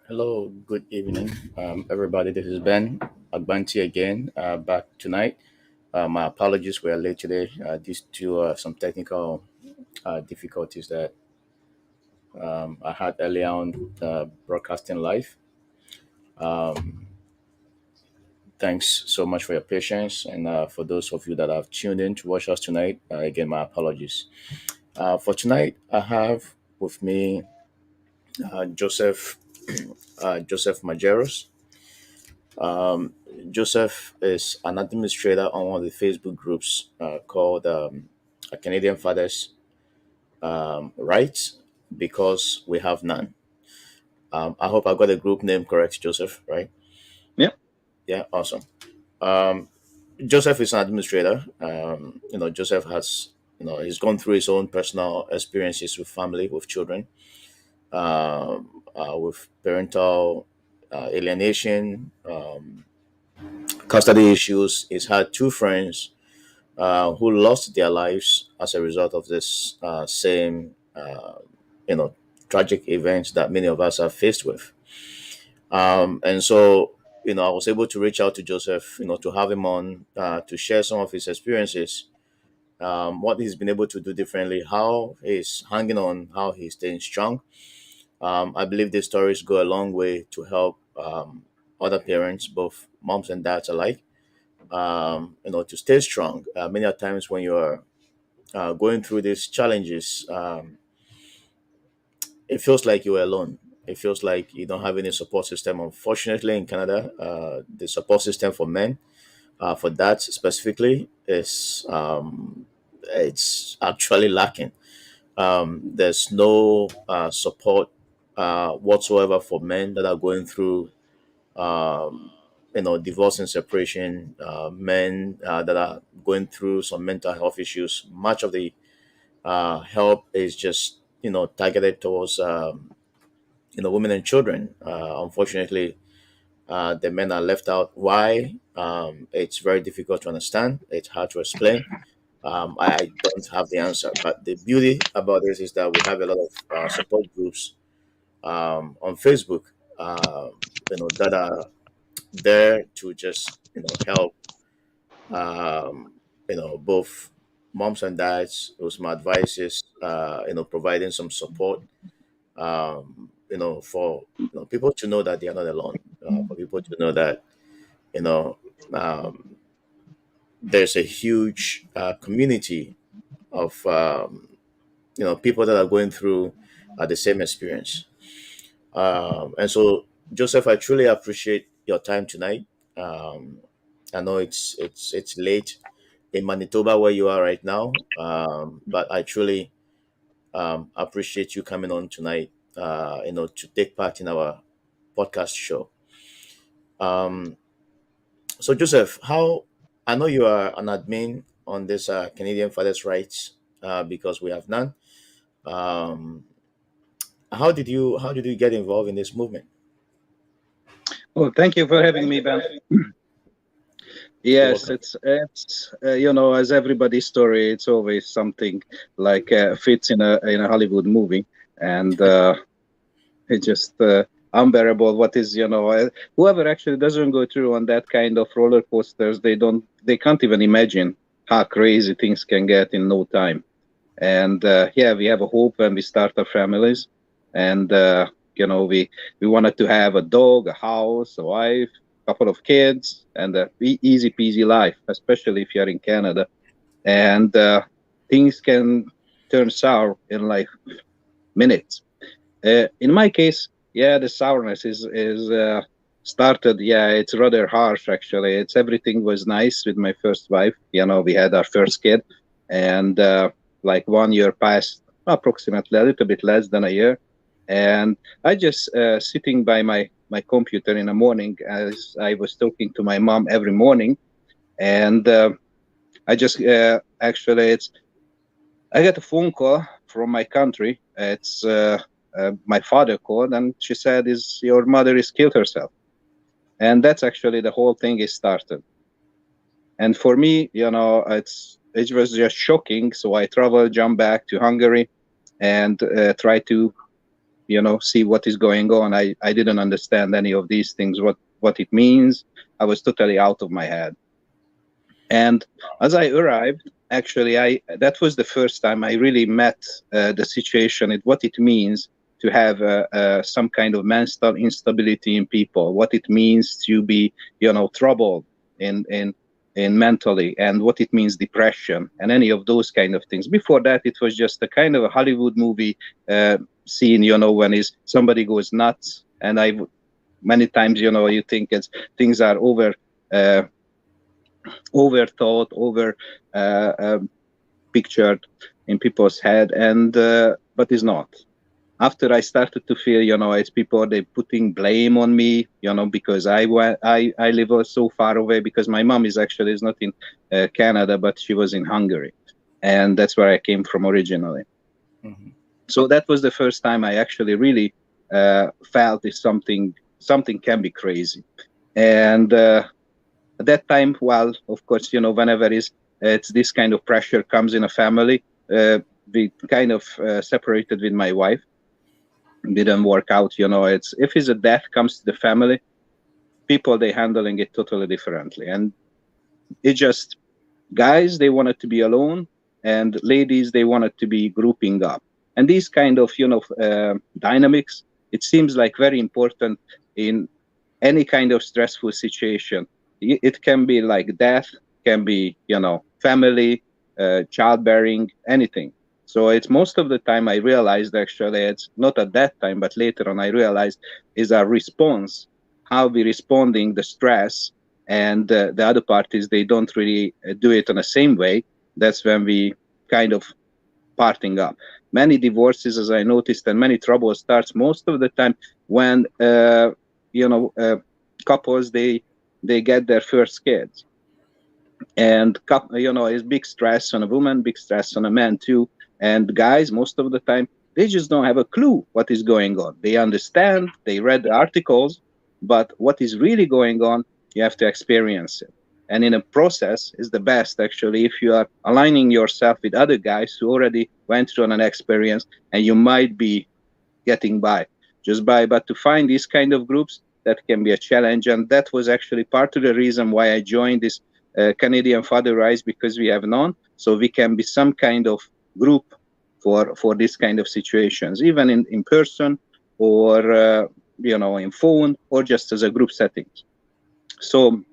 Hello, good evening, everybody. This is Ben Agbanti again, back tonight. My apologies, we are late today due to some technical difficulties that I had earlier on broadcasting live. Um, Thanks so much for your patience, and for those of you that have tuned in to watch us tonight, again, my apologies. For tonight, I have with me Joseph Joseph Majeros. Um, Joseph is an administrator on one of the Facebook groups called A Canadian Fathers Rights because we have none. I hope I got the group name correct, Joseph, right? Yeah. Yeah, awesome. Um, Joseph is an administrator. Joseph has, he's gone through his own personal experiences with family, with children, with parental alienation, custody issues. He's had two friends who lost their lives as a result of this same, you know, tragic events that many of us are faced with. And so, I was able to reach out to Joseph, to have him on to share some of his experiences, what he's been able to do differently, how he's hanging on, how he's staying strong. I believe these stories go a long way to help other parents, both moms and dads alike, to stay strong. Many a times when you're going through these challenges, it feels like you're alone. It feels like you don't have any support system. Unfortunately, in Canada, the support system for men, for that specifically, is it's actually lacking. There's no support whatsoever for men that are going through divorce and separation, men that are going through some mental health issues. Much of the help is just targeted towards women and children. Unfortunately, the men are left out. Why? It's very difficult to understand. It's hard to explain. I don't have the answer. But the beauty about this is that we have a lot of support groups on Facebook. That are there to just help both moms and dads with some advices, providing some support, for people to know that they are not alone, for people to know that you know um, there's a huge community of people that are going through the same experience. And so, Joseph, I truly appreciate your time tonight. Um, I know it's late in Manitoba where you are right now, but I truly appreciate you coming on tonight. To take part in our podcast show. Um, so, Joseph, how I know you are an admin on this Canadian Fathers' Rights because we have none. Um, how did you get involved in this movement? Well, thank you for having me, Ben. You're Yes, welcome. it's as everybody's story, it's always something like fits in a Hollywood movie, and it's just unbearable. What is whoever actually doesn't go through on that kind of roller coasters, they can't even imagine how crazy things can get in no time. And yeah, we have a hope when we start our families, and we wanted to have a dog, a house, a wife, couple of kids, and a easy peasy life, especially if you're in Canada. And things can turn sour in like minutes. In my case, yeah, the sourness is started. Yeah, it's rather harsh actually. It's everything was nice with my first wife. We had our first kid, and like 1 year passed, approximately a little bit less than a year, and I just sitting by my computer in the morning as I was talking to my mom every morning, and I just actually it's I got a phone call from my country. It's my father called, and she said, "Is your mother is killed herself?" And that's actually the whole thing is started. And for me, it was just shocking. So I traveled, jumped back to Hungary, and try to see what is going on. I didn't understand any of these things, what it means. I was totally out of my head. And as I arrived, actually, I that was the first time I really met the situation, what it means to have some kind of mental instability in people, what it means to be, troubled in mentally, and what it means depression, and any of those kind of things. Before that, it was just a kind of a Hollywood movie scene, when is somebody goes nuts, and many times, you think it's things are uh, overthought, over uh, um, pictured in people's head, and but it's not. After I started to feel, it's people they putting blame on me, because I live so far away, because my mom is not in Canada, but she was in Hungary, and that's where I came from originally. Hmm. So that was the first time I actually really felt is something can be crazy, and at that time, well, of course, whenever it's this kind of pressure comes in a family, we kind of separated with my wife. Didn't work out. It's if it's a death comes to the family, people they handling it totally differently, and it just guys they wanted to be alone, and ladies they wanted to be grouping up, and these kind of dynamics. It seems like very important in any kind of stressful situation. It can be like death, can be, family, childbearing, anything. So it's most of the time I realized actually it's not at that time, but later on I realized is our response, how we responding the stress, and the other parties they don't really do it in the same way. That's when we kind of parting up. Many divorces, as I noticed, and many trouble starts most of the time when you know uh, couples they get their first kids, and it's big stress on a woman, big stress on a man too. And guys, most of the time, they just don't have a clue what is going on. They understand, they read the articles, but what is really going on, you have to experience it. And in a process is the best actually if you are aligning yourself with other guys who already went through an experience, and you might be getting by just by. But to find these kind of groups, that can be a challenge, and that was actually part of the reason why I joined this Canadian Father Rise, because we have none, so we can be some kind of group for this kind of situations, even in person, or in phone, or just as a group settings. So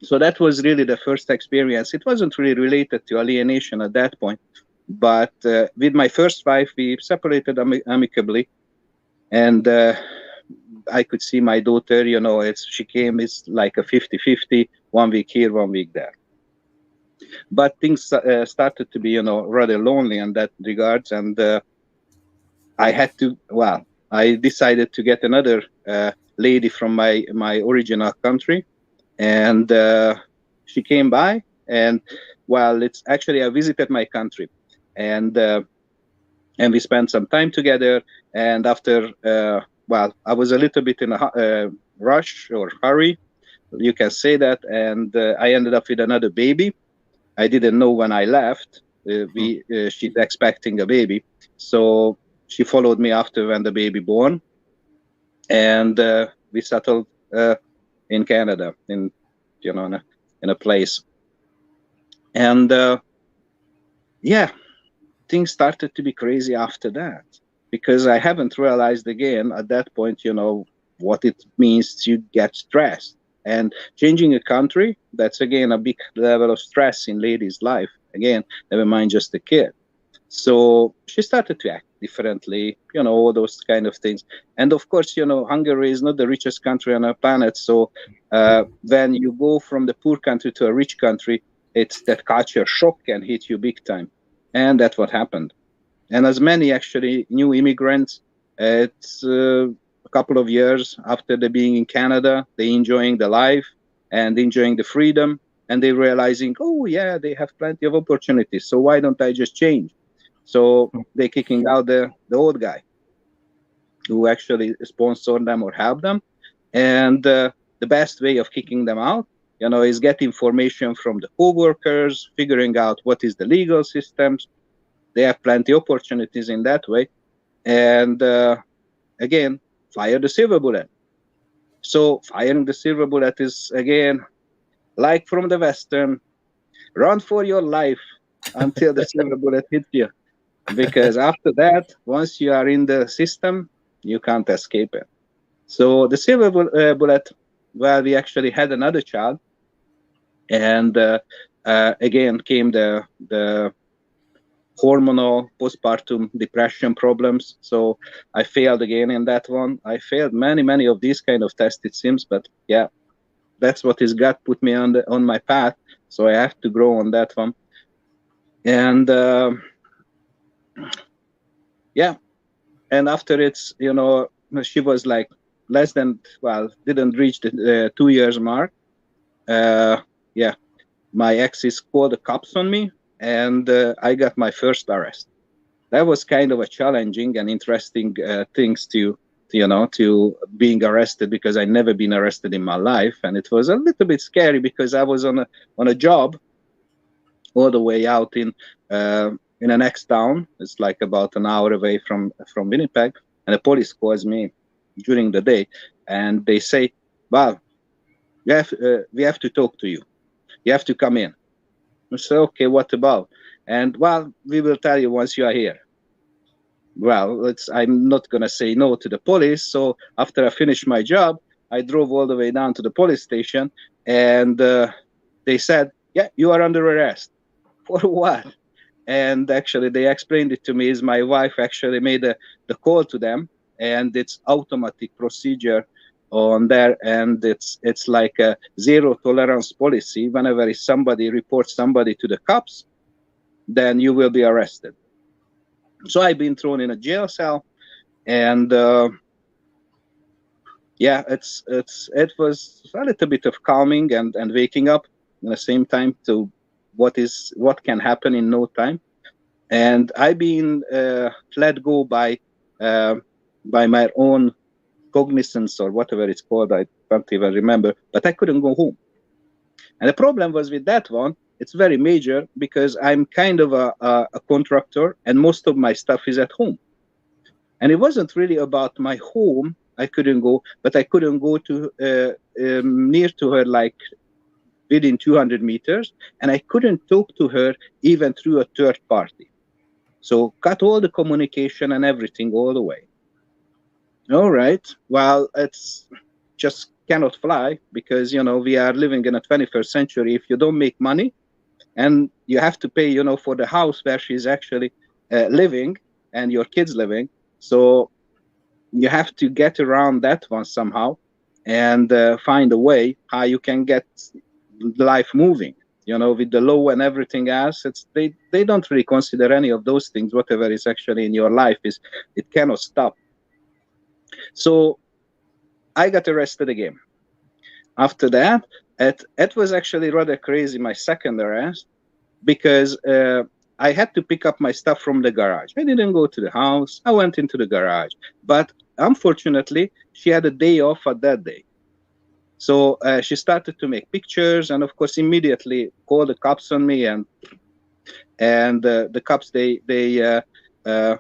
so that was really the first experience. It wasn't really related to alienation at that point, but with my first wife we separated amicably, and I could see my daughter, it's like a 50-50, 1 week here, 1 week there. But things started to be, rather lonely in that regards, and I decided to get another lady from my original country, and she came by, and it's actually I visited my country, and we spent some time together. And after I was a little bit in a rush or hurry, you can say that, and I ended up with another baby. I didn't know when I left we she's expecting a baby, so she followed me after when the baby born, and we settled in Canada, in a place. And yeah, things started to be crazy after that, because I haven't realized again at that point, what it means to get stressed. And changing a country, that's again a big level of stress in lady's life. Again, never mind just a kid. So she started to act differently, all those kind of things. And of course, Hungary is not the richest country on our planet. So when you go from the poor country to a rich country, it's that culture shock can hit you big time. And that's what happened. And as many actually new immigrants, it's a couple of years after they being in Canada, they enjoying the life and enjoying the freedom, and they realizing, oh yeah, they have plenty of opportunities. So why don't I just change? So they kicking out the old guy who actually sponsored them or helped them, and the best way of kicking them out, is get information from the co-workers, figuring out what is the legal systems. They have plenty opportunities in that way, and again, fire the silver bullet. So firing the silver bullet is again like from the Western, run for your life until the silver bullet hits you. Because after that, once you are in the system, you can't escape it. So the silver bullet, well, we actually had another child, and again came the hormonal postpartum depression problems. So I failed again in that one. I failed many of these kind of tests, it seems, but yeah, that's what his God put me on my path. So I have to grow on that one. And yeah, and after it's, she was like less than, well, didn't reach the 2 years mark. Uh, yeah, my exes called the cops on me, and I got my first arrest. That was kind of a challenging and interesting things to being arrested, because I never been arrested in my life, and it was a little bit scary because I was on a job all the way out in the next town. It's like about an hour away from Winnipeg, and the police calls me during the day, and they say, "Well, we have to talk to you. You have to come in." I say, "Okay, what about?" And, "Well, we will tell you once you are here." Well, I'm not gonna say no to the police. So after I finished my job, I drove all the way down to the police station, and they said, "Yeah, you are under arrest." For what? And actually they explained it to me is my wife actually made the call to them, and it's automatic procedure on there, and it's like a zero tolerance policy. Whenever somebody reports somebody to the cops, then you will be arrested. So I've been thrown in a jail cell, and yeah, it was a little bit of calming and waking up at the same time to what can happen in no time. And I've been let go uh, by my own cognizance, or whatever it's called. I can't even remember, but I couldn't go home. And the problem was with that one, it's very major, because I'm kind of a contractor, and most of my stuff is at home. And it wasn't really about my home. I couldn't go, but I couldn't go to near to her, like within 200 meters, and I couldn't talk to her even through a third party. So cut all the communication and everything all the way. All right. Well, it's just cannot fly, because we are living in a 21st century. If you don't make money, and you have to pay, for the house where she's actually living, and your kids living, so you have to get around that one somehow, and find a way how you can get life moving. With the law and everything else, they don't really consider any of those things. Whatever is actually in your life it cannot stop. So I got arrested again. After that, it was actually rather crazy, my second arrest, because I had to pick up my stuff from the garage. I didn't go to the house. I went into the garage. But unfortunately, she had a day off at that day. So she started to make pictures, and of course, immediately called the cops on me, and the cops uh,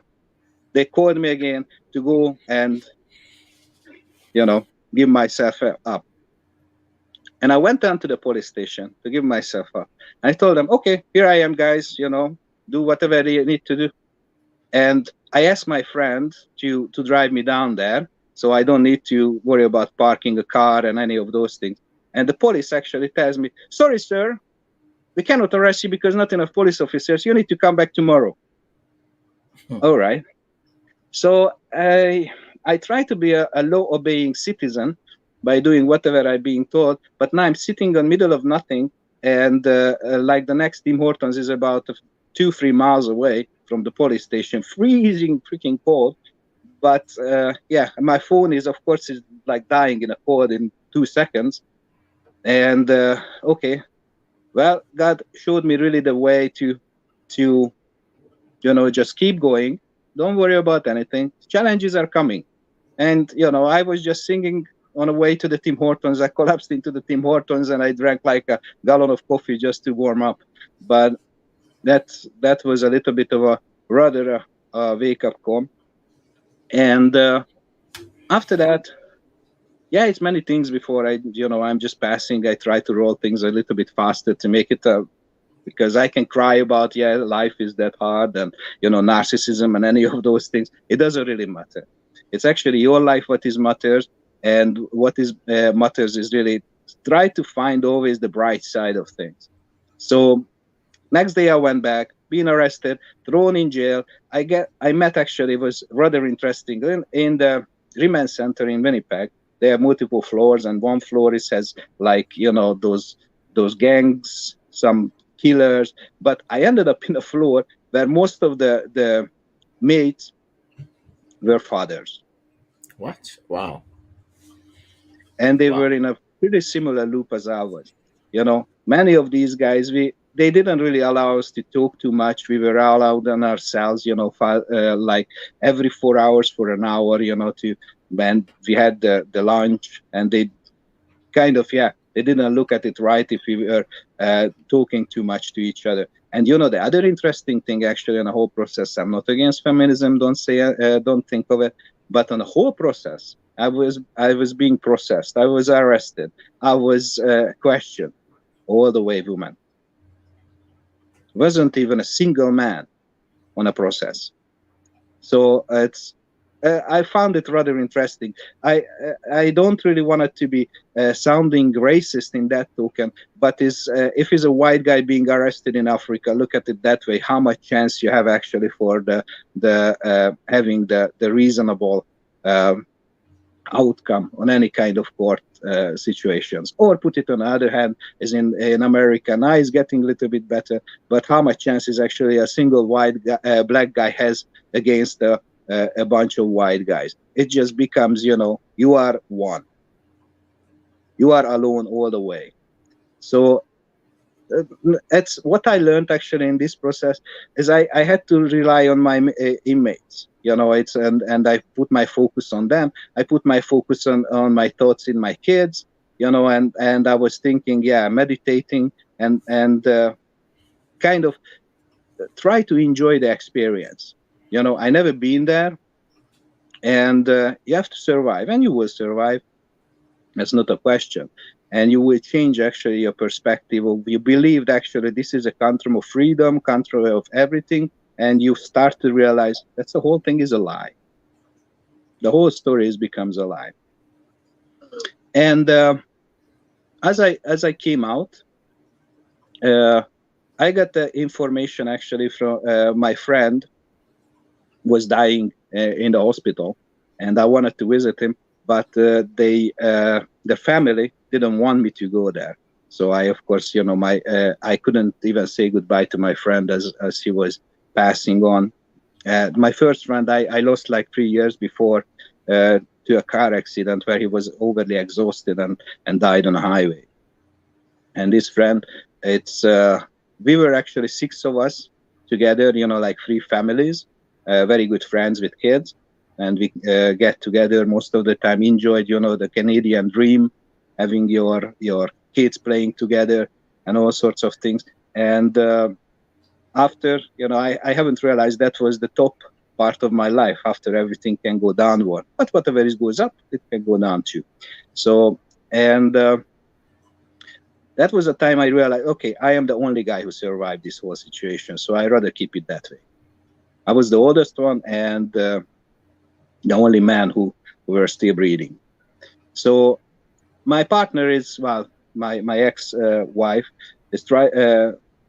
they called me again to go and give myself up. And I went down to the police station to give myself up. And I told them, "Okay, here I am, guys. Do whatever you need to do." And I asked my friend to drive me down there, so I don't need to worry about parking a car and any of those things. And the police actually tells me, "Sorry, sir, we cannot arrest you because not enough police officers. You need to come back tomorrow." All right. So I try to be a law-obeying citizen by doing whatever I'm being told. But now I'm sitting in the middle of nothing, and like the next Tim Hortons is about 2-3 miles away from the police station, freezing freaking cold. But yeah, my phone is, of course, is like dying in a cold in 2 seconds. And okay, well, God showed me really the way to just keep going. Don't worry about anything. Challenges are coming. And I was just singing on the way to the Tim Hortons. I collapsed into the Tim Hortons, and I drank like a gallon of coffee just to warm up. But that was a little bit of a rather wake up call. And After that, yeah, it's many things before I'm just passing. I try to roll things a little bit faster to make it because I can cry about, yeah, life is that hard and, narcissism and any of those things. It doesn't really matter. It's actually your life what is matters. And what is matters is really try to find always the bright side of things. So next day I went back, being arrested, thrown in jail. I met actually, it was rather interesting in the remand center in Winnipeg. They have multiple floors, and one floor is has like those gangs, some killers. But I ended up in a floor where most of the mates were fathers, What? Wow. and they Wow. were in a pretty similar loop as I was. Many of these guys, they didn't really allow us to talk too much. We were allowed on ourselves, like every 4 hours for an hour, to when we had the lunch, and they kind of, yeah, they didn't look at it right if we were talking too much to each other. And the other interesting thing actually in the whole process, I'm not against feminism, don't think of it, but on the whole process, I was being processed, I was arrested, I was questioned all the way. Woman wasn't even a single man on a process. So I found it rather interesting. I don't really want it to be sounding racist in that token, but is if he's a white guy being arrested in Africa, look at it that way. How much chance you have actually for the having the reasonable um, outcome on any kind of court situations. Or put it on the other hand, is in America now is getting a little bit better, but how much chance is actually a single black guy has against a bunch of white guys? It just becomes, you are one, you are alone all the way. So it's what I learned actually in this process is I had to rely on my inmates. It's and I put my focus on them. I put my focus on my thoughts in my kids. And I was thinking, yeah, meditating and kind of try to enjoy the experience. I never been there, and you have to survive, and you will survive. That's not a question. And you will change actually your perspective. Of, you believed actually this is a country of freedom, country of everything, and you start to realize that the whole thing is a lie. The whole story becomes a lie. And as I came out, uh, I got the information actually from my friend was dying in the hospital, and I wanted to visit him, but the family didn't want me to go there. So I, of course, my I couldn't even say goodbye to my friend as he was passing on. My first friend I lost like 3 years before to a car accident where he was overly exhausted and died on a highway. And this friend, it's we were actually six of us together, like three families, very good friends with kids, and we get together most of the time, enjoyed, the Canadian dream, having your kids playing together and all sorts of things. And after, I haven't realized that was the top part of my life. After, everything can go downward, but whatever is goes up, it can go down too. So, and that was a time I realized, okay, I am the only guy who survived this whole situation, so I rather keep it that way. I was the oldest one and the only man who were still breathing. So my partner is, well, my ex wife is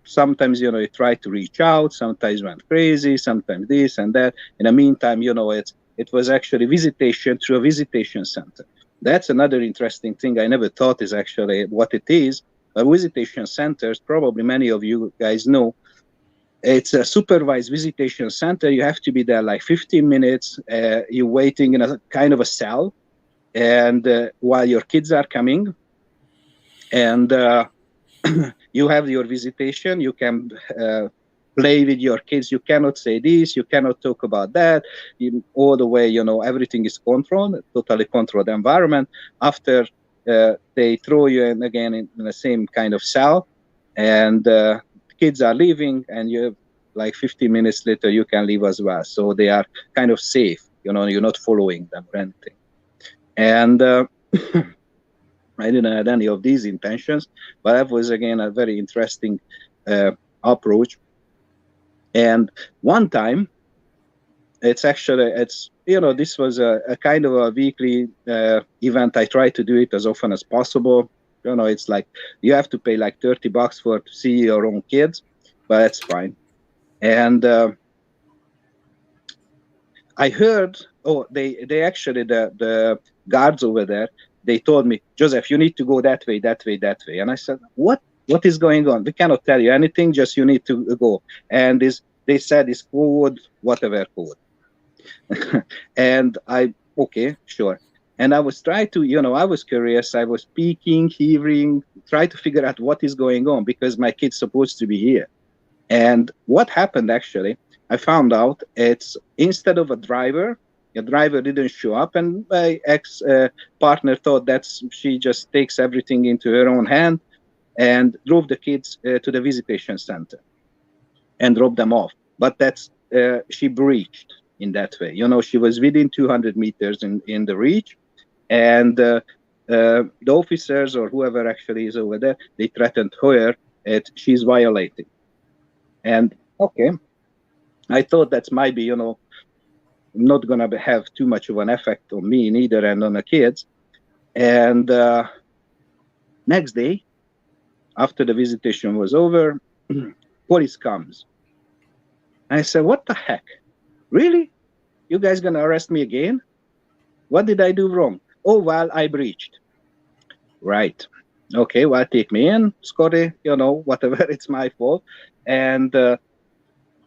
sometimes, he tried to reach out, sometimes went crazy, sometimes this and that. In the meantime, it was actually visitation through a visitation center. That's another interesting thing I never thought is actually what it is. A visitation centers, probably many of you guys know, it's a supervised visitation center. You have to be there like 15 minutes. You're waiting in a kind of a cell, and while your kids are coming, and you have your visitation. You can play with your kids. You cannot say this. You cannot talk about that. All the way, everything is controlled, totally controlled environment. After they throw you in again in the same kind of cell, and kids are leaving, and you have like 15 minutes later you can leave as well. So they are kind of safe. You're not following them or anything. And I didn't have any of these intentions, but that was again a very interesting uh, approach. And one time, it's this was a kind of a weekly event. I try to do it as often as possible. It's like you have to pay like $30 for to see your own kids, but that's fine. And I heard, oh, they actually the guards over there, they told me, Joseph, you need to go that way, that way, that way. And I said, what is going on? We cannot tell you anything, just you need to go. And this they said is code, whatever code. And okay, sure. And I was trying to, I was curious. I was peeking, hearing, try to figure out what is going on because my kid's supposed to be here. And what happened actually, I found out it's instead of a driver didn't show up, and my ex partner thought that she just takes everything into her own hand and drove the kids to the visitation center and dropped them off. But that's she breached in that way. She was within 200 meters in the reach, and the officers or whoever actually is over there, they threatened her that she's violating. And okay, I thought that might be, not going to have too much of an effect on me neither and on the kids. And next day, after the visitation was over, police comes. I said, what the heck? Really? You guys going to arrest me again? What did I do wrong? Oh, well, I breached. Right. Okay, well, take me in, Scotty, whatever, it's my fault. And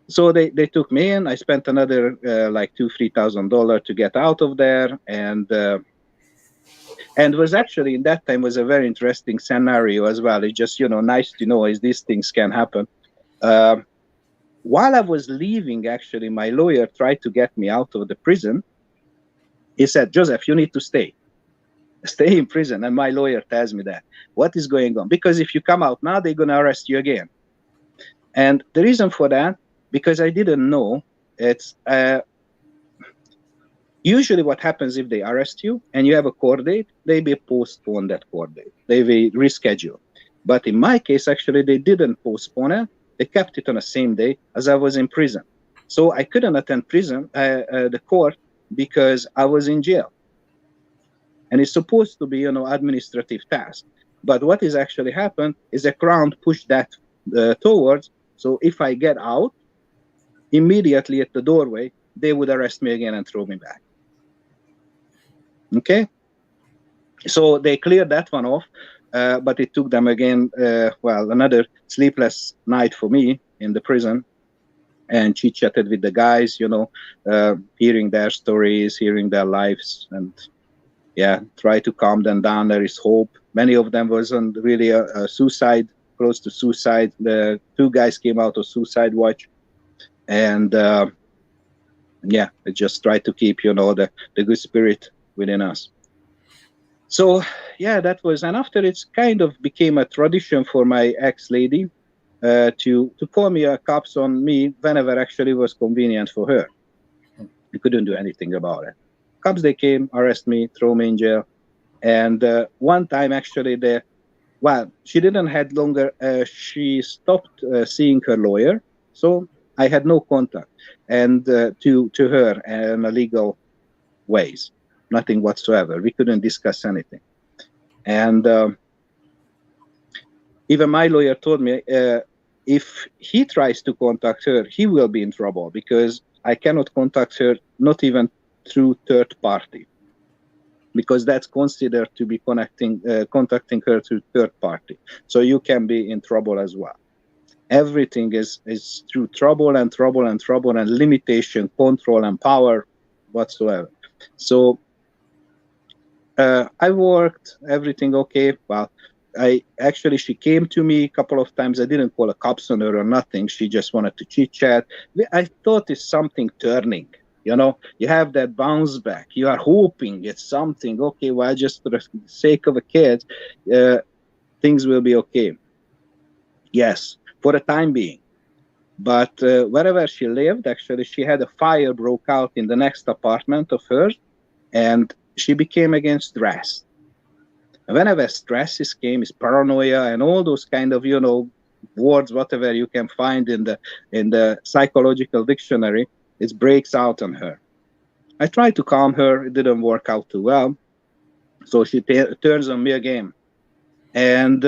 so they took me in. I spent another like $2,000-3,000 to get out of there, and was actually in that time was a very interesting scenario as well. It's just nice to know is these things can happen. Uh, while I was leaving, actually, my lawyer tried to get me out of the prison. He said, Joseph, you need to stay in prison. And my lawyer tells me that. What is going on? Because if you come out now, they're going to arrest you again. And the reason for that, because I didn't know, it's usually what happens if they arrest you and you have a court date, they will postpone that court date. They will reschedule. But in my case, actually, they didn't postpone it. They kept it on the same day as I was in prison. So I couldn't attend the court because I was in jail. And it's supposed to be, administrative task. But what is actually happened is the Crown pushed that towards. So if I get out, immediately at the doorway, they would arrest me again and throw me back. Okay? So they cleared that one off, but it took them again, another sleepless night for me in the prison, and chit-chatted with the guys, hearing their stories, hearing their lives, and try to calm them down. There is hope. Many of them wasn't really a suicide, close to suicide. The two guys came out of suicide watch, and I just try to keep, the good spirit within us. So that was, and after it's kind of became a tradition for my ex-lady to call me cops on me whenever actually was convenient for her. I couldn't do anything about it. Cops, they came, arrest me, throw me in jail. And one time actually she didn't had longer, she stopped seeing her lawyer. So I had no contact and to her in a legal ways, nothing whatsoever. We couldn't discuss anything. And even my lawyer told me if he tries to contact her, he will be in trouble because I cannot contact her, not even through third party, because that's considered to be contacting her through third party. So you can be in trouble as well. Everything is through trouble and limitation, control and power whatsoever. So I worked, everything okay. Well, she came to me a couple of times. I didn't call a cops on her or nothing. She just wanted to chit chat. I thought it's something turning. You have that bounce back. You are hoping it's something. Okay, well, just for the sake of a kid, things will be okay. Yes, for the time being. But wherever she lived, actually, she had a fire broke out in the next apartment of hers. And she became again stressed. And whenever stresses came, is paranoia and all those kind of, words, whatever you can find in the psychological dictionary, it breaks out on her. I tried to calm her. It didn't work out too well. So she turns on me again and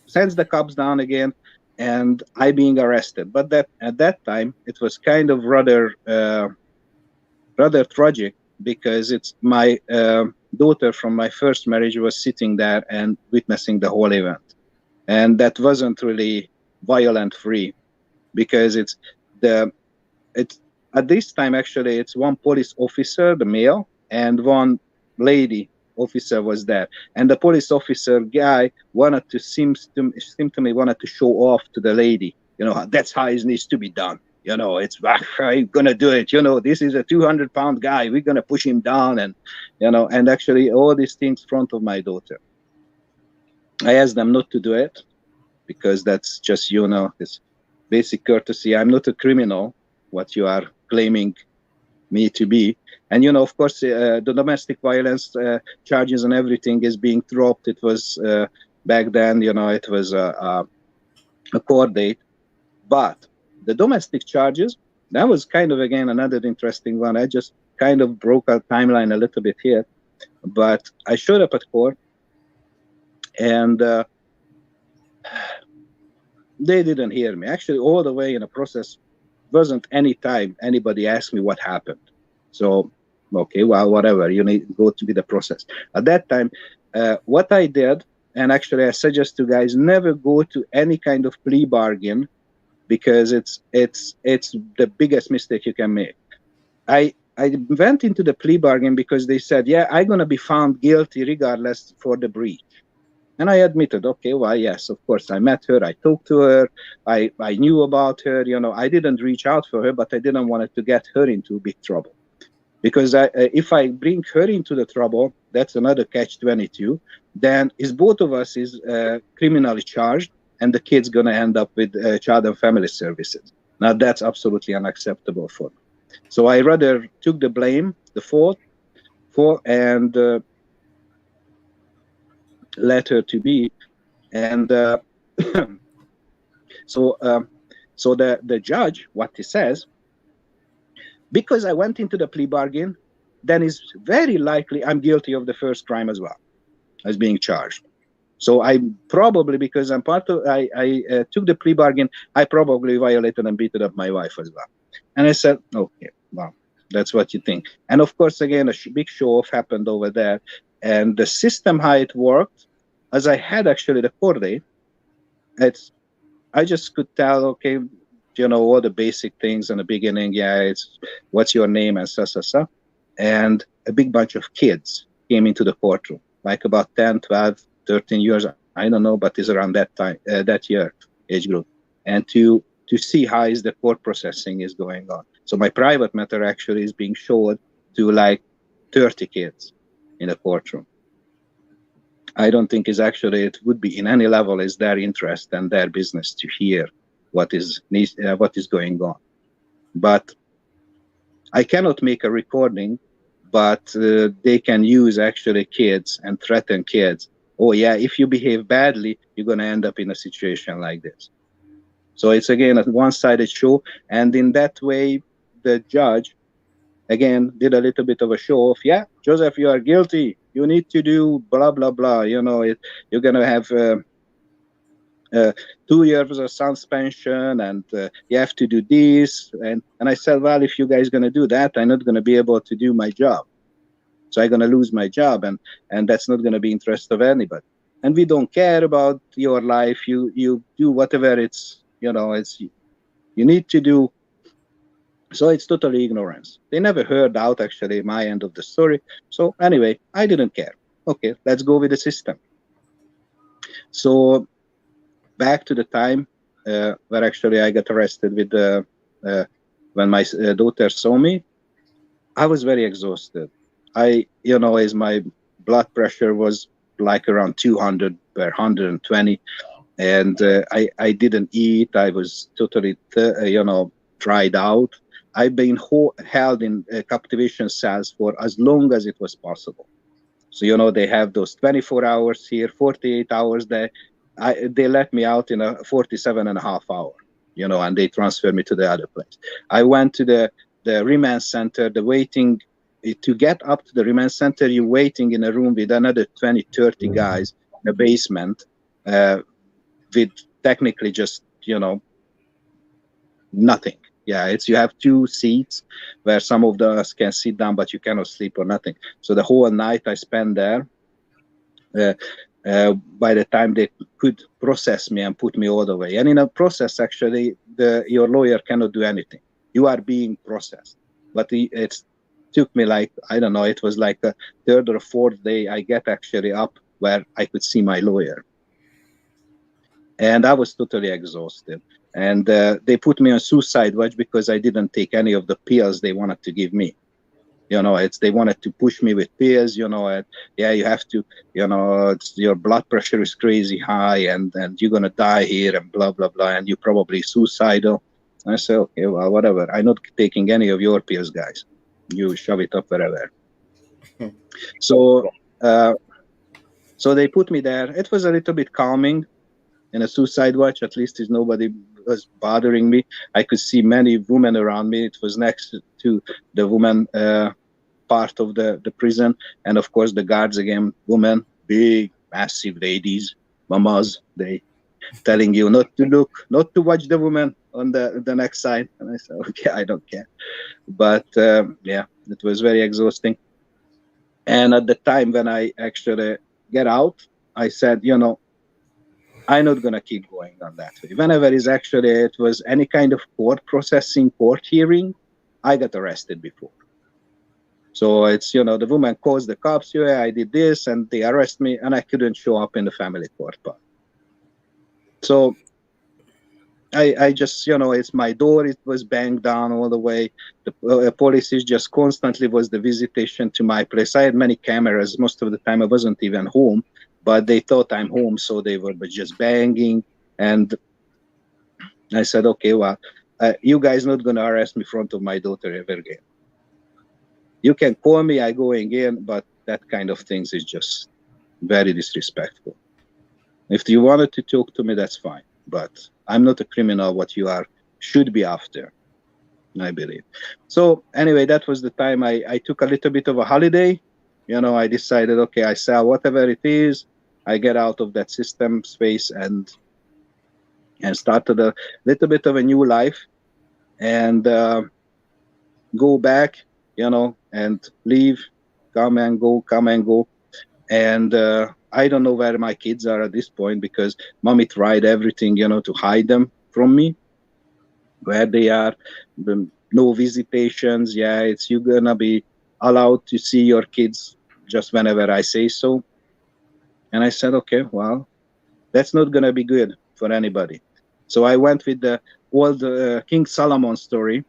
sends the cops down again, and I being arrested. But that at that time, it was kind of rather tragic, because it's my daughter from my first marriage was sitting there and witnessing the whole event, and that wasn't really violent free, because the it's at this time actually it's one police officer, the male, and one lady officer was there, and the police officer guy wanted to seem to me wanted to show off to the lady, that's how it needs to be done. It's I'm gonna do it. This is a 200-pound guy. We're gonna push him down, and actually all these things in front of my daughter. I asked them not to do it, because that's just this basic courtesy. I'm not a criminal, what you are claiming me to be. And of course, the domestic violence charges and everything is being dropped. It was back then, it was a court date. But the domestic charges, that was kind of again another interesting one. I just kind of broke our timeline a little bit here, but I showed up at court, and they didn't hear me. Actually, all the way in the process, wasn't any time anybody asked me what happened. So, okay, well, whatever. You need to go to the process. At that time, what I did, and actually I suggest to guys, never go to any kind of plea bargain, because it's the biggest mistake you can make. I went into the plea bargain because they said, yeah, I'm gonna be found guilty regardless for the breach. And I admitted, okay, well, yes, of course, I met her, I talked to her, I knew about her, I didn't reach out for her, but I didn't want to get her into big trouble. Because if I bring her into the trouble, that's another catch-22, then is both of us is criminally charged, and the kid's going to end up with child and family services. Now, that's absolutely unacceptable for me. So I rather took the blame, the fault, and let her to be. And so the judge, what he says, because I went into the plea bargain, then it's very likely I'm guilty of the first crime as well as being charged. So I probably, because I'm part of, I took the plea bargain, I probably violated and beat up my wife as well. And I said, okay, well, that's what you think. And of course, again, a big show-off happened over there. And the system, how it worked, as I had actually the court date, I just could tell, okay, all the basic things in the beginning. Yeah, it's what's your name and so. And a big bunch of kids came into the courtroom, like about 10, 12, 13 years. I don't know, but it's around that time, that year age group. And to see how is the court processing is going on. So my private matter actually is being showed to like 30 kids in the courtroom. I don't think it would be in any level is their interest and their business to hear what is going on. But I cannot make a recording, but they can use actually kids and threaten kids. Oh yeah, if you behave badly, you're going to end up in a situation like this. So it's again a one-sided show, and in that way, the judge again did a little bit of a show of, yeah, Joseph, you are guilty. You need to do blah blah blah. You're going to have 2 years of suspension, and you have to do this. And I said, well, if you guys going to do that, I'm not going to be able to do my job. So I'm going to lose my job, and that's not going to be interest of anybody. And we don't care about your life. You do whatever it's you need to do. So it's totally ignorance. They never heard out actually my end of the story. So anyway, I didn't care. Okay, let's go with the system. So back to the time where actually I got arrested with when my daughter saw me, I was very exhausted. As my blood pressure was like around 200 per 120, and I didn't eat. I was totally, dried out. I've been held in captivation cells for as long as it was possible. So, they have those 24 hours here, 48 hours there. They let me out in a 47 and a half hour, and they transfer me to the other place. I went to the remand center, the waiting to get up to the remand center, you're waiting in a room with another 20, 30 guys in a basement, uh, with technically just, nothing. Yeah, it's, you have two seats where some of us can sit down, but you cannot sleep or nothing. So the whole night I spent there. Uh, by the time they could process me and put me all the way, and in a process, actually, your lawyer cannot do anything. You are being processed, but it took me like, I don't know. It was like the third or fourth day I get actually up where I could see my lawyer, and I was totally exhausted. And they put me on suicide watch because I didn't take any of the pills they wanted to give me. It's, they wanted to push me with pills, and yeah, you have to, it's, your blood pressure is crazy high, and you're gonna die here, and blah blah blah, and you're probably suicidal. I said, okay, well, whatever, I'm not taking any of your pills, guys. You shove it up wherever. So uh, so they put me there. It was a little bit calming in a suicide watch. At least there's nobody was bothering me. I could see many women around me. It was next to the woman part of the prison, and of course the guards again, women, big massive ladies, mamas, they telling you not to look, not to watch the woman on the next side. And I said, okay, I don't care. But yeah, it was very exhausting. And at the time when I actually get out, I said, I'm not gonna keep going on that way. Whenever is actually it was any kind of court processing, court hearing, I got arrested before. So it's, the woman calls the cops, yeah, I did this, and they arrest me, and I couldn't show up in the family court part. So I just, it's my door, it was banged down all the way. The police is just constantly was the visitation to my place. I had many cameras. Most of the time I wasn't even home, but they thought I'm home, so they were just banging. And I said, okay, well, you guys not going to arrest me in front of my daughter ever again. You can call me, I going in, but that kind of things is just very disrespectful. If you wanted to talk to me, that's fine, but I'm not a criminal. What you are should be after, I believe. So anyway, that was the time I took a little bit of a holiday. I decided, okay, I sell whatever it is, I get out of that system space and started a little bit of a new life, and go back, and leave, come and go, come and go. And I don't know where my kids are at this point, because mommy tried everything, to hide them from me, where they are. No visitations. Yeah, it's, you're gonna be allowed to see your kids just whenever I say so. And I said, okay, well, that's not gonna be good for anybody. So I went with the old King Solomon story.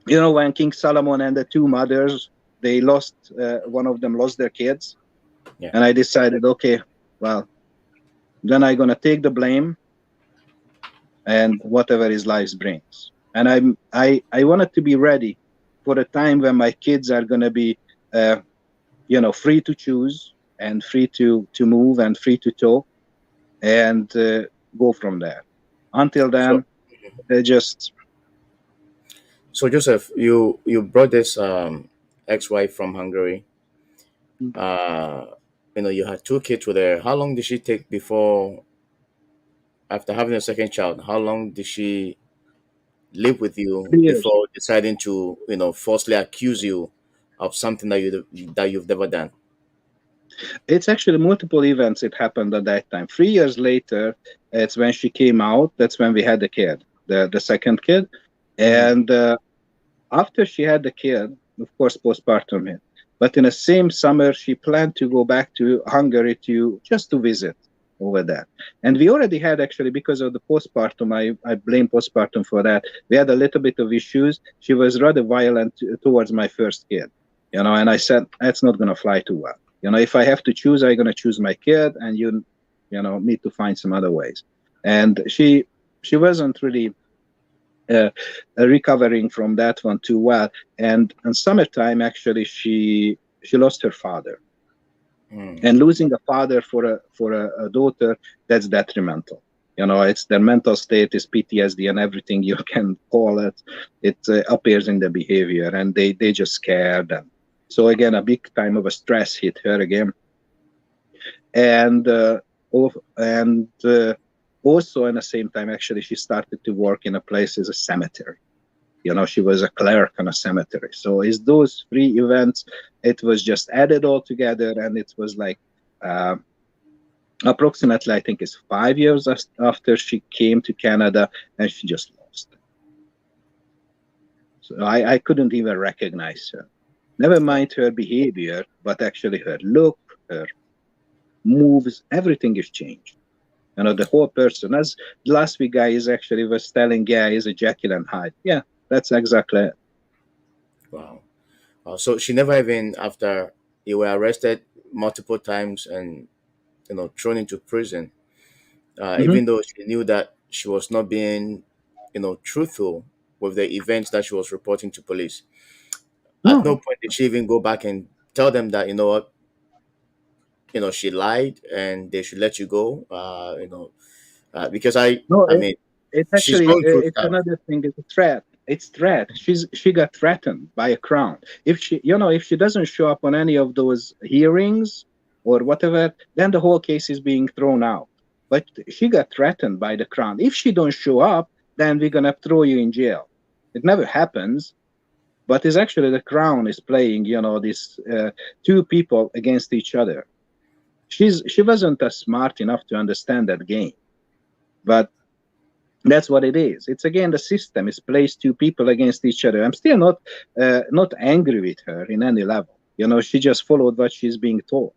When King Solomon and the two mothers, they lost, one of them lost their kids. Yeah. And I decided, okay, well, then I'm gonna take the blame and whatever his life brings. And I wanted to be ready for a time when my kids are gonna be, free to choose and free to move and free to talk, and go from there. Until So then, they just, so Joseph, you brought this ex-wife from Hungary. Uh, you had two kids with her. How long did she take before, after having a second child? How long did she live with you 3 years. before deciding to, falsely accuse you of something that you've never done? It's actually multiple events. It happened at that time. 3 years later, it's when she came out. That's when we had the kid, the second kid. Hmm. And after she had the kid, of course, postpartum hit. But in the same summer, she planned to go back to Hungary to just to visit over there. And we already had, actually, because of the postpartum, I blame postpartum for that. We had a little bit of issues. She was rather violent towards my first kid, and I said, that's not going to fly too well. If I have to choose, I'm going to choose my kid, and need to find some other ways. And she wasn't really uh, recovering from that one too well. And in summertime, actually, she lost her father, Mm. and losing a father for a daughter, that's detrimental. It's their mental state is PTSD and everything you can call it. It appears in the behavior, and they just scared. And so again, a big time of a stress hit her again. And and also in the same time, actually, she started to work in a place as a cemetery. She was a clerk in a cemetery. So is those three events, it was just added all together, and it was like uh, approximately, I think it's 5 years after she came to Canada, and she just lost it. So I couldn't even recognize her. Never Wow. mind her behavior, but actually her look, her moves, everything is changed. The whole person. As last week guy is actually was telling, yeah, he's a Jekyll and Hyde. Yeah, that's exactly it. Wow. So she never even, after you were arrested multiple times and thrown into prison, Hmm. even though she knew that she was not being truthful with the events that she was reporting to police. At no No, point did she even go back and tell them that what she lied and they should let you go. Because no, I mean, it's she's actually going through it's stuff. another thing. It's a threat. It's threat. She got threatened by a crown. If she doesn't show up on any of those hearings or whatever, then the whole case is being thrown out. But she got threatened by the crown. If she don't show up, then we're gonna throw you in jail. It never happens, but it's actually the crown is playing. These two people against each other. She wasn't as smart enough to understand that game, but that's what it is. It's again the system is placed two people against each other. I'm still not angry with her in any level. She just followed what she's being told.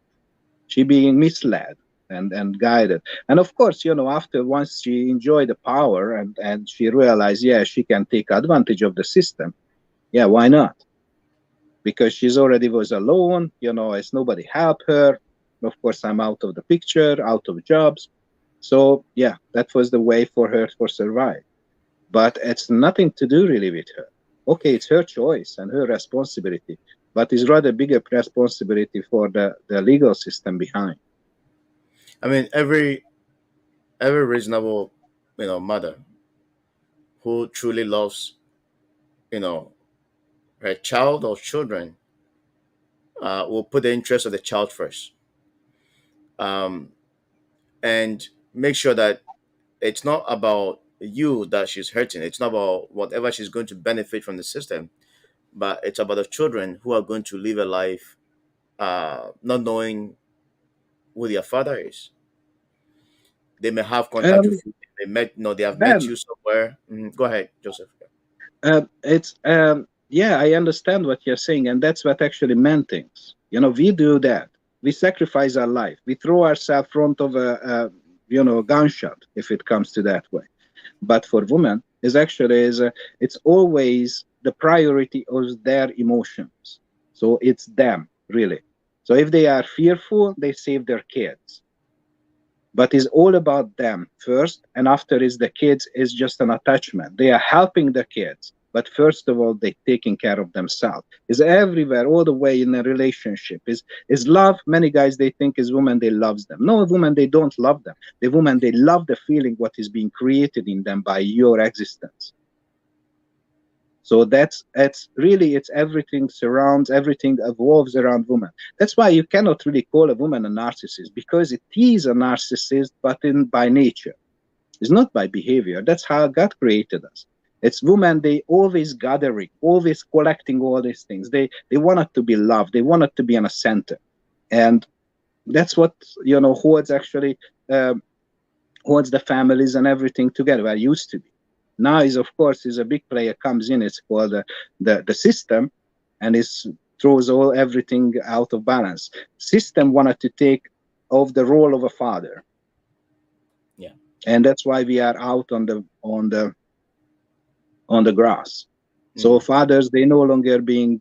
She being misled and guided. And of course, after once she enjoyed the power and she realized, yeah, she can take advantage of the system. Yeah, why not? Because she's already was alone. As nobody help her. Of course, I'm out of the picture, out of jobs. So yeah, that was the way for her for survive, but it's nothing to do really with her. Okay, it's her choice and her responsibility, but it's rather bigger responsibility for the legal system behind. I mean, every reasonable mother who truly loves you know her child or children will put the interest of the child first, um, and make sure that it's not about you that she's hurting. It's not about whatever she's going to benefit from the system, but it's about the children who are going to live a life not knowing who their father is. They may have contact Um, with you. They met, they have met ben, you somewhere. Go ahead, Joseph. it's yeah, I understand what you're saying, and that's what actually men thinks. We do that. We sacrifice our life. We throw ourselves front of a gunshot if it comes to that way. But for women, is actually is it's always the priority of their emotions. So it's them really. So if they are fearful, they save their kids, but it's all about them first, and after is the kids is just an attachment. They are helping the kids, but first of all they taking care of themselves. Is everywhere all the way in a relationship is love. Many guys they think is woman they loves them. No, woman they don't love them. The woman they love the feeling what is being created in them by your existence. So that's really it's everything surrounds, everything evolves around woman. That's why you cannot really call a woman a narcissist, because it is a narcissist, but in by nature. It's not by behavior. That's how God created us. It's women, they always gathering, always collecting all these things. They wanted to be loved, they wanted to be in a center. And that's what holds actually um, holds the families and everything together. Where used to be. Now is of course is a big player comes in. It's called the system, and it throws all everything out of balance. System wanted to take of the role of a father, Yeah. and that's why we are out on the grass. So Mm. fathers they no longer being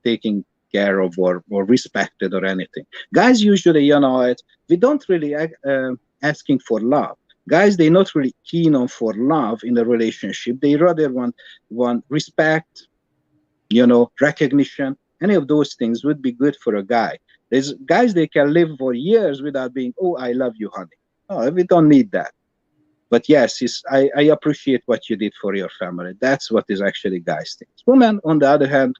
taken care of or respected or anything. Guys usually we don't really asking for love. Guys, they're not really keen on for love in a relationship. They rather want respect, recognition. Any of those things would be good for a guy. There's guys they can live for years without being, oh, I love you, honey. No, we don't need that. But yes, I appreciate what you did for your family. That's what is actually guys things. Women, on the other hand,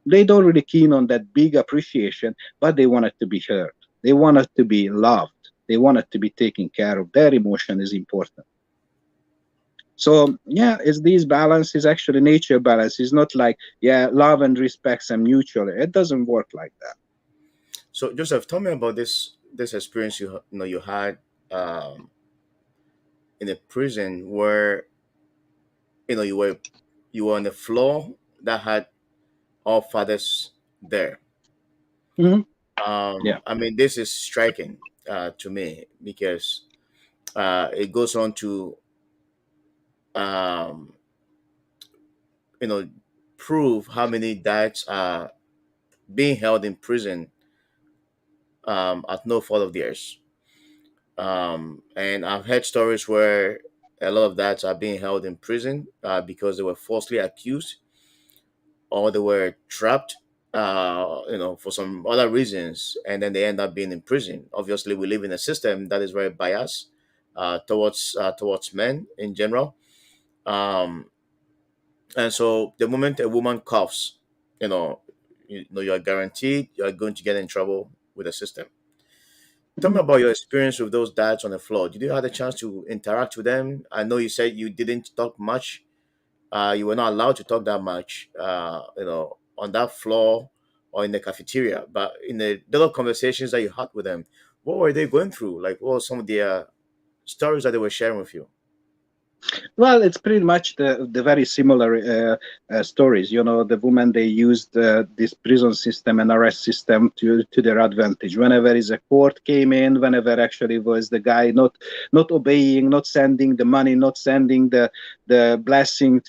they don't really keen on that big appreciation, but they want it to be heard. They want it to be loved. They want it to be taken care of. Their emotion is important. So yeah, it's this balance is actually nature balance. It's not like yeah, love and respect and mutual. It doesn't work like that. So Joseph, tell me about this experience you had um, in a prison where you were on the floor that had all fathers there. Hmm. Yeah. I mean, this is striking to me because it goes on to um, you know prove how many dads are being held in prison at no fault of theirs. And I've heard stories where a lot of dads are being held in prison because they were falsely accused or they were trapped, for some other reasons, and then they end up being in prison. Obviously, we live in a system that is very biased towards men in general. Um, and so, the moment a woman coughs, you are guaranteed you are going to get in trouble with the system. Tell me Mhm. about your experience with those dads on the floor. Did you have a chance to interact with them? I know you said you didn't talk much. You were not allowed to talk that much, on that floor or in the cafeteria. But in the little conversations that you had with them, what were they going through? Like, what were some of their stories that they were sharing with you? Well, it's pretty much the very similar stories. The women they used this prison system and arrest system to their advantage. Whenever is a court came in, whenever actually was the guy not obeying, not sending the money, not sending the blessing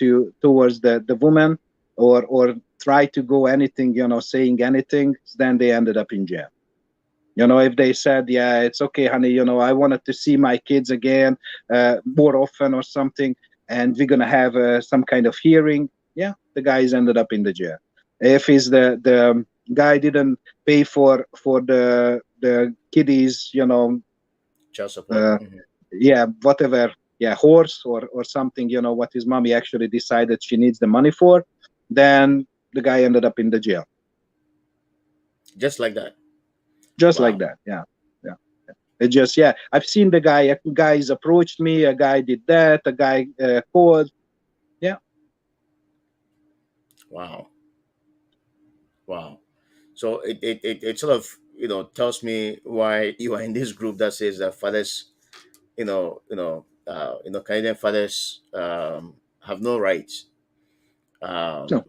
towards the woman, or try to go anything, saying anything, then they ended up in jail. If they said, yeah, it's okay, honey, I wanted to see my kids again more often or something, and we're going to have some kind of hearing, yeah, the guys ended up in the jail. If he's the guy didn't pay for the kiddies, Child support. uh, yeah, whatever, yeah, horse or something, what his mommy actually decided she needs the money for, then the guy ended up in the jail. Just like that. Just like Wow. that, yeah. Yeah. It just, yeah, I've seen the guy. Guys approached me. A guy did that. A guy called. Yeah. Wow. Wow. So it sort of tells me why you are in this group that says that fathers, Canadian fathers have no rights. So,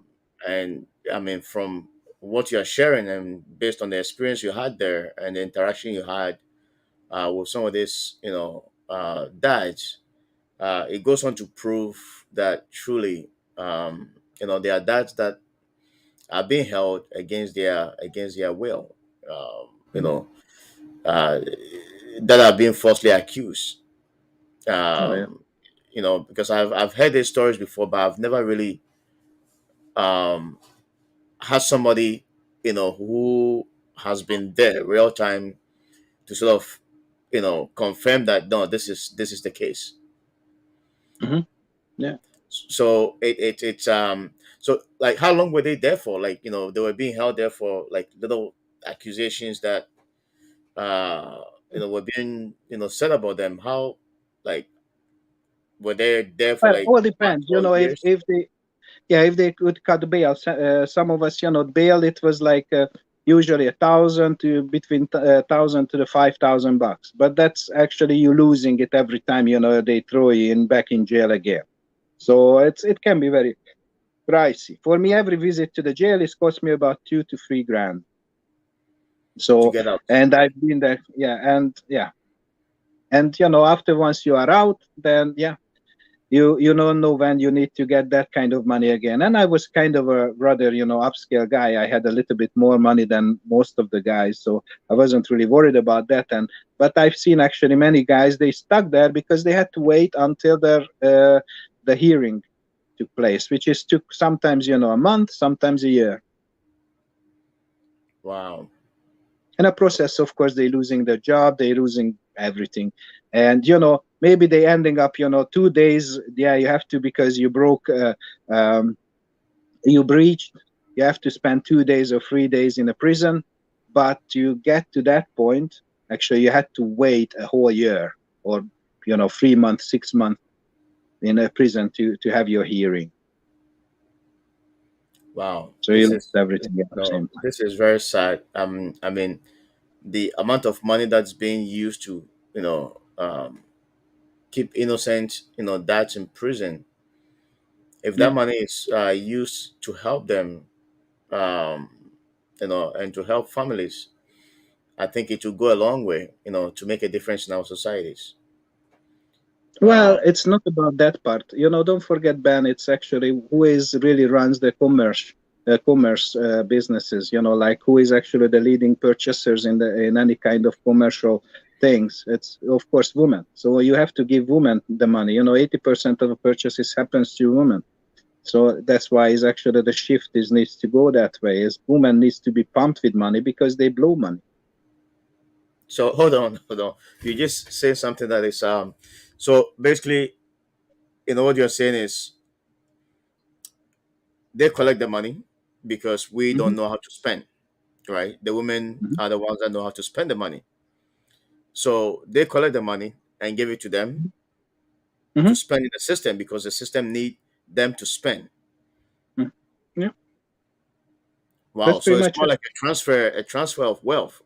And I mean, from what you are sharing and based on the experience you had there and the interaction you had with some of these, dads, it goes on to prove that truly, there are dads that are being held against their will, uh, that are being falsely accused. oh yeah. Um, because I've heard these stories before, but I've never really um, had somebody who has been there real time to sort of confirm that no, this is the case. Hmm. Yeah. So so like how long were they there for? Like they were being held there for like little accusations that uh were being said about them. How, like, were they there for Well, like all months depends. or years? If they, yeah, if they could cut the bail. Some of us, bail it was like usually 1,000 to between 1,000 to the 5,000 bucks. But that's actually you losing it every time. They throw you in back in jail again. So it can be very pricey. For me, every visit to the jail is cost me about 2 to 3 grand. To So, get out? and I've been there, yeah, and yeah, and after once you are out, then yeah, You don't know when you need to get that kind of money again. And I was kind of a rather, upscale guy. I had a little bit more money than most of the guys, so I wasn't really worried about that. And but I've seen actually many guys, they stuck there because they had to wait until the hearing took place, which is took sometimes a month, sometimes a year. Wow. In a process, of course, they're losing their job, they're losing everything. And maybe they ending up 2 days. Yeah, you have to, because you broke, um, you breached, you have to spend 2 days or 3 days in a prison. But you get to that point, actually you had to wait a whole year, or 3 months, 6 months in a prison to have your hearing. Wow. So you lost everything at the No, same time. this is very sad. I mean, the amount of money that's being used to, keep innocent, dads in prison. If Yeah. that money is used to help them, um, and to help families, I think it will go a long way, to make a difference in our societies. Well, Um, it's not about that part. Don't forget, Ben, it's actually who is really runs the commerce businesses. Like who is actually the leading purchasers in any kind of commercial things. It's of course women. So you have to give women the money. 80% of the purchases happens to women. So that's why is actually the shift is needs to go that way. Is women needs to be pumped with money because they blow money. so hold on, hold on. You just say something that is so basically, what you're saying is they collect the money because we Hmm. don't know how to spend, right? The women Hmm. are the ones that know how to spend the money. So they collect the money and give it to them Hmm. to spend in the system because the system need them to spend. Hmm. Yeah, Wow. that's So pretty it's much more it. like a transfer of wealth.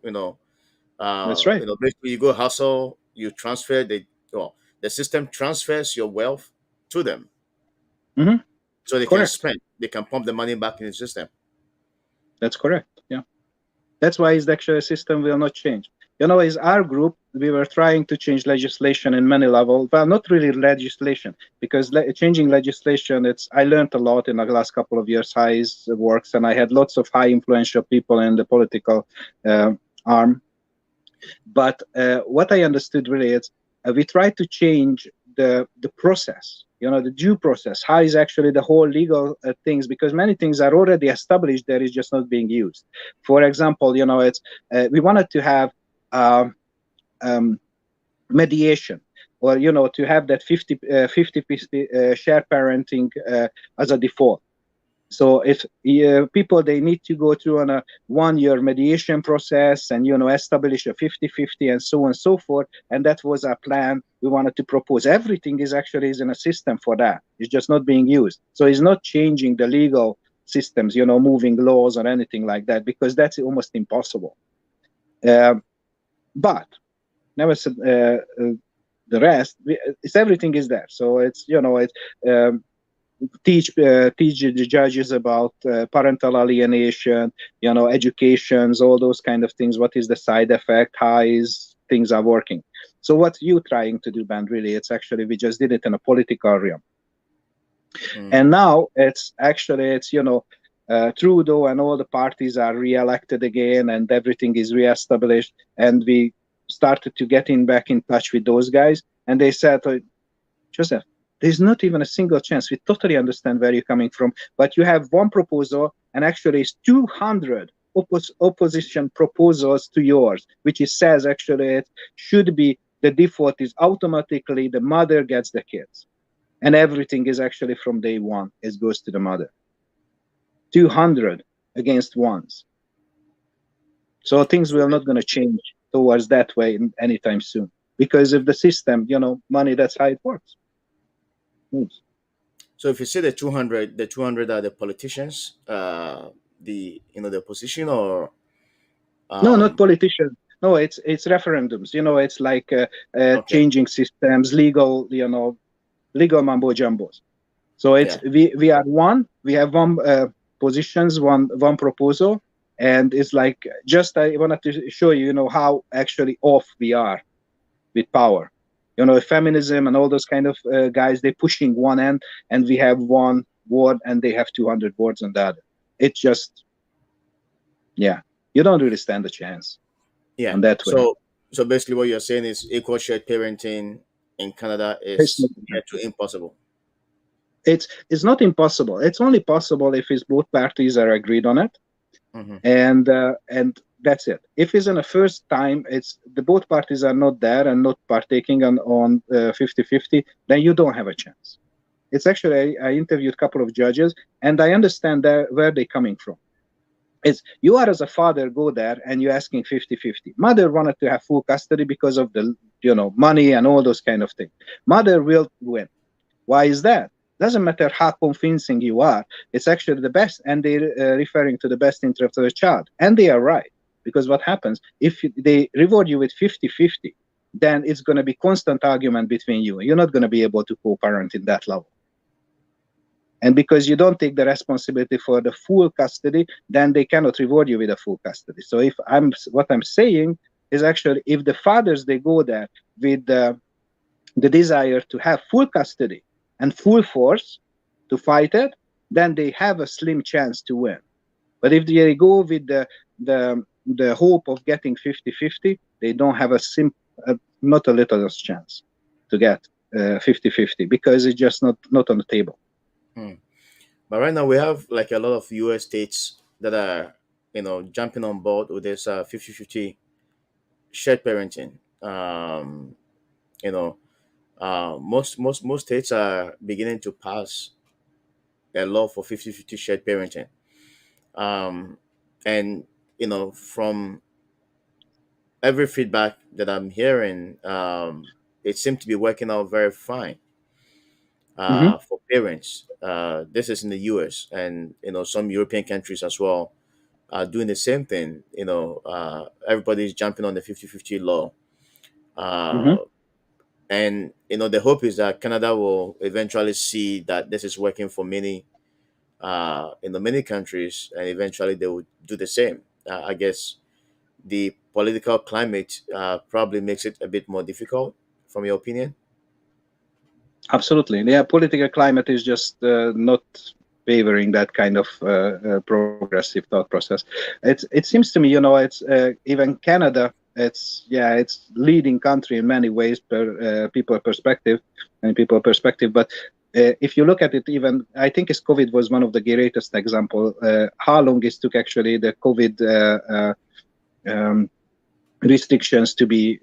That's right. Basically you go hustle, you transfer the system transfers your wealth to them Hmm. so they can Correct. spend. They can pump the money back in the system. That's correct. Yeah. That's why is the actual system will not change. Is our group, we were trying to change legislation in many levels. Well, not really legislation, because changing legislation, I learned a lot in the last couple of years how it works, and I had lots of high influential people in the political uh, arm. But what I understood really is we try to change the process, the due process. How is actually the whole legal things? Because many things are already established, there is just not being used. For example, it's we wanted to have um, um, mediation, or to have that 50 share parenting as a default. So if people, they need to go through on a 1 year mediation process, and establish a 50-50 and so on and so forth. And that was our plan. We wanted to propose. Everything is in a system for that. It's just not being used. So it's not changing the legal systems, moving laws or anything like that, because that's almost impossible. Um, but never said the rest. It's everything is there. So it's it's. Teach the judges about parental alienation, educations, all those kind of things. What is the side effect? How is things are working? So what you trying to do, Ben? Really, it's actually we just did it in a political realm, Mm. and now it's Trudeau and all the parties are re-elected again, and everything is re-established, and we started to get in back in touch with those guys, and they said, Joseph, there's not even a single chance. We totally understand where you're coming from, but you have one proposal, and actually it's 200 opposition proposals to yours, which is says actually it should be the default is automatically the mother gets the kids, and everything is actually from day one. It goes to the mother. 200 against ones. So things So, will not going to change towards that way anytime soon, because if the system, money, that's how it works. so if you say the 200 are the politicians, the opposition, or No, not um, politicians. No, it's referendums. It's like okay, changing systems, legal mambo jumbos. So it's yeah. we are one. We have one positions, one proposal, and it's like just I wanted to show you, how actually off we are with power. Feminism and all those kind of guys, they pushing one end, and we have one word and they have 200 words on the other. It just, yeah, you don't really stand a chance Yeah. on that way. So basically, what you're saying is equal shared parenting in Canada It's is not, near to impossible. it's not impossible. It's only possible if it's both parties are agreed on it, Hmm. and that's it. If it's in a first time, it's the both parties are not there and not partaking on 50-50, then you don't have a chance. It's actually, I interviewed a couple of judges, and I understand where they're coming from. It's you are as a father go there and you're asking 50-50. Mother wanted to have full custody because of the money and all those kind of things. Mother will win. Why is that? Doesn't matter how convincing you are. It's actually the best, and they're referring to the best interest of the child, and they are right. Because what happens if they reward you with 50-50, then it's going to be constant argument between you. You're not going to be able to co-parent in that level. And because you don't take the responsibility for the full custody, then they cannot reward you with a full custody. So if what I'm saying is actually, if the fathers they go there with the desire to have full custody and full force to fight it, then they have a slim chance to win. But if they go with the hope of getting 50-50, they don't have not a little chance to get 50-50, because it's just not on the table. Hmm. But right now we have like a lot of US states that are, jumping on board with this 50-50 shared parenting. You know, most states are beginning to pass a law for 50-50 shared parenting. Um, and, from every feedback that I'm hearing, it seems to be working out very fine Hmm. for parents. This is in the US, and, some European countries as well doing the same thing. Everybody's jumping on the 50-50 law. Hmm. Uh, and, the hope is that Canada will eventually see that this is working for many, many countries, and eventually they will do the same. I guess the political climate probably makes it a bit more difficult, from your opinion. Absolutely. Yeah, political climate is just not favoring that kind of progressive thought process. It seems to me, it's even Canada. It's leading country in many ways per people perspective. But if you look at it, even I think it's COVID was one of the greatest example. How long it took actually the COVID um, restrictions to be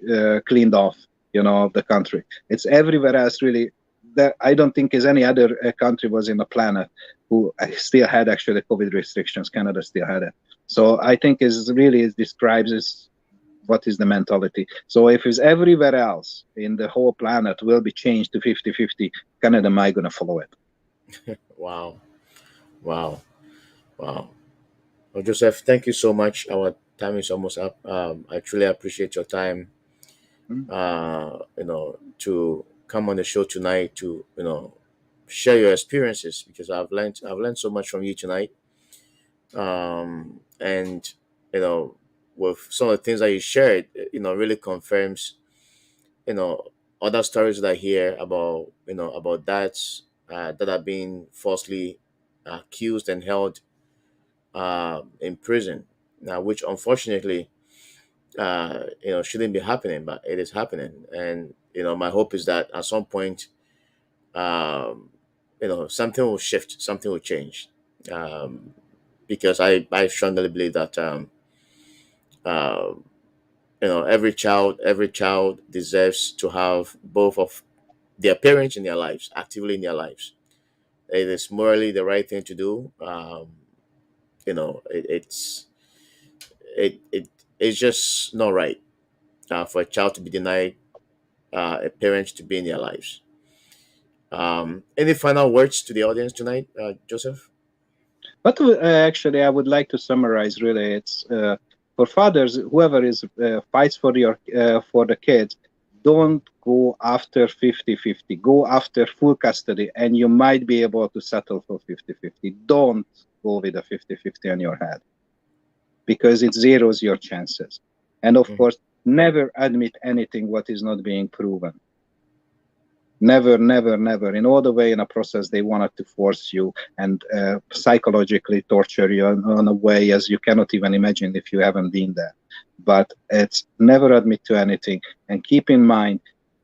cleaned off, of the country. It's everywhere else, really. That I don't think is any other country was in the planet who still had actually COVID restrictions. Canada still had it. So I think is really it describes is what is the mentality. So if it's everywhere else in the whole planet will be changed to 50-50, Canada might gonna follow it. Wow, wow, wow. Well, Joseph, thank you so much. Our time is almost up. I truly appreciate your time. Mm. To come on the show tonight to share your experiences, because I've learned so much from you tonight. And you know, with some of the things that you shared, really confirms you know other stories that I hear about about dads that are being falsely accused and held in prison now, which unfortunately shouldn't be happening, but it is happening. And my hope is that at some point, um, something will shift, something will change, um, because I strongly believe that uh, every child deserves to have both of their parents in their lives, actively in their lives. It is morally the right thing to do. It's just not right for a child to be denied a parent to be in their lives. Any final words to the audience tonight, Joseph? But actually, I would like to summarize. Really, it's for fathers. Whoever is fights for the kids, don't go after 50-50. Go after full custody, and you might be able to settle for 50-50. Don't go with a 50-50 on your head, because it zeroes your chances. And of Mhm. course, never admit anything what is not being proven. Never, never, never. In all the way in a process, they wanted to force you and psychologically torture you in a way as you cannot even imagine if you haven't been there. But it's never admit to anything. And keep in mind,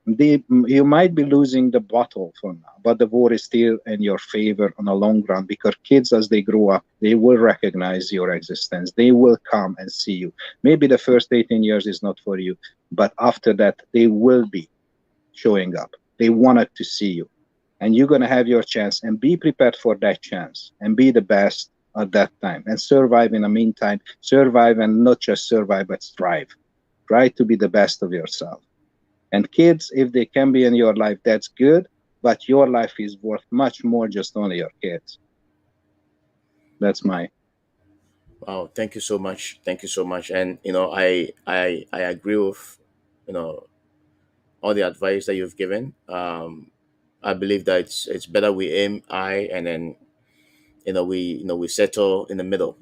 you might be losing the battle for now, but the war is still in your favor on a long run because kids, as they grow up, they will recognize your existence. They will come and see you. Maybe the first 18 years is not for you, but after that, they will be showing up. They wanted to see you, and you're going to have your chance, and be prepared for that chance and be the best at that time and survive in the meantime. Survive, and not just survive, but strive. Try to be the best of yourself. And kids, if they can be in your life, that's good, but your life is worth much more just only your kids. That's my. Wow, thank you so much. Thank you so much. And I agree with you know all the advice that you've given. I believe that it's better we aim high, and then we settle in the middle,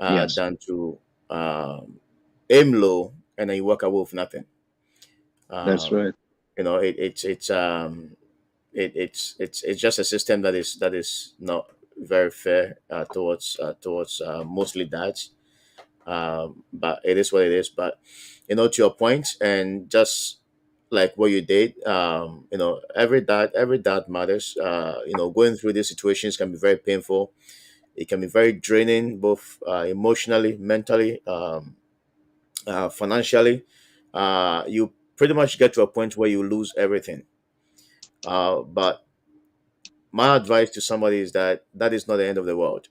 Yes, than to um, aim low and then you walk away with nothing. that's Um, right. it's just a system that is not very fair, towards mostly dads. But it is what it is. But to your point, and just like what you did, every dad matters. Going through these situations can be very painful. It can be very draining, both emotionally, mentally, financially. You pretty much get to a point where you lose everything. But my advice to somebody is that that is not the end of the world.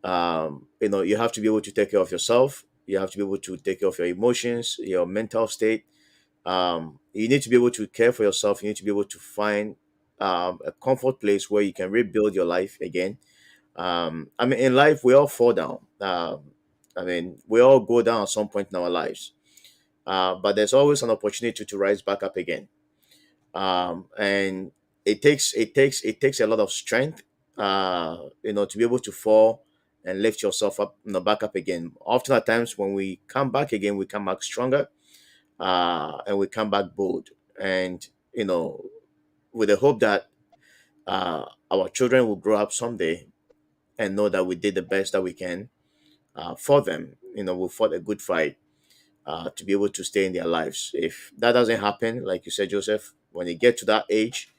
You have to be able to take care of yourself. You have to be able to take care of your emotions, your mental state. You need to be able to care for yourself. You need to be able to find a comfort place where you can rebuild your life again. I mean, in life, we all fall down. I mean, we all go down at some point in our lives. But there's always an opportunity to rise back up again. And it takes a lot of strength, to be able to fall and lift yourself up, back up again. Often at times when we come back again, we come back stronger, and we come back bold, and with the hope that our children will grow up someday and know that we did the best that we can for them. We fought a good fight, to be able to stay in their lives. If that doesn't happen, like you said, Joseph, when they get to that age,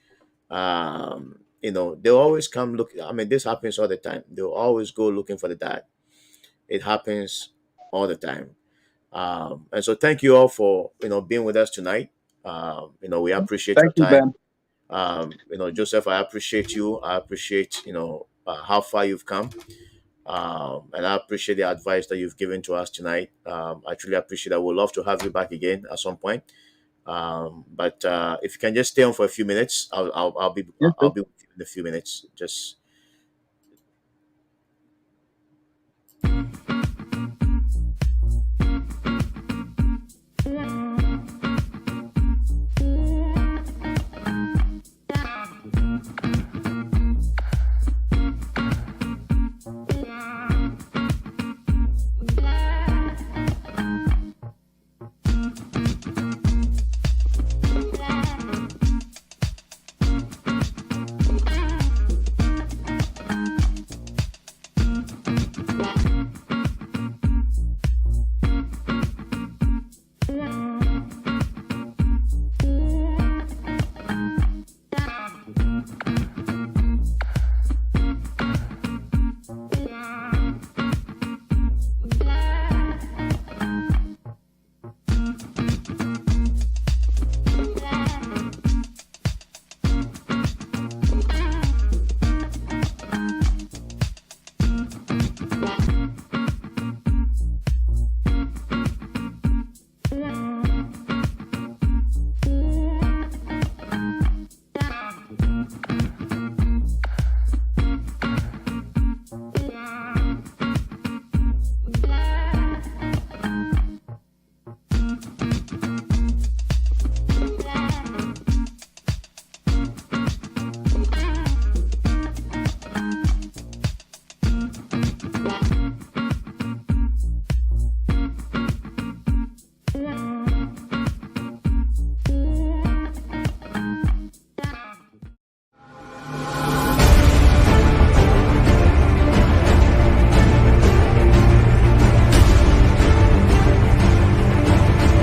they'll always come look. I mean, this happens all the time. They'll always go looking for the dad. It happens all the time. And so, thank you all for being with us tonight. We appreciate your Thank you, time. Ben. Joseph, I appreciate you. I appreciate how far you've come. And I appreciate the advice that you've given to us tonight. I truly appreciate. I would love to have you back again at some point. But if you can just stay on for a few minutes, I'll be Yes, I'll sir. be with you in a few minutes. Just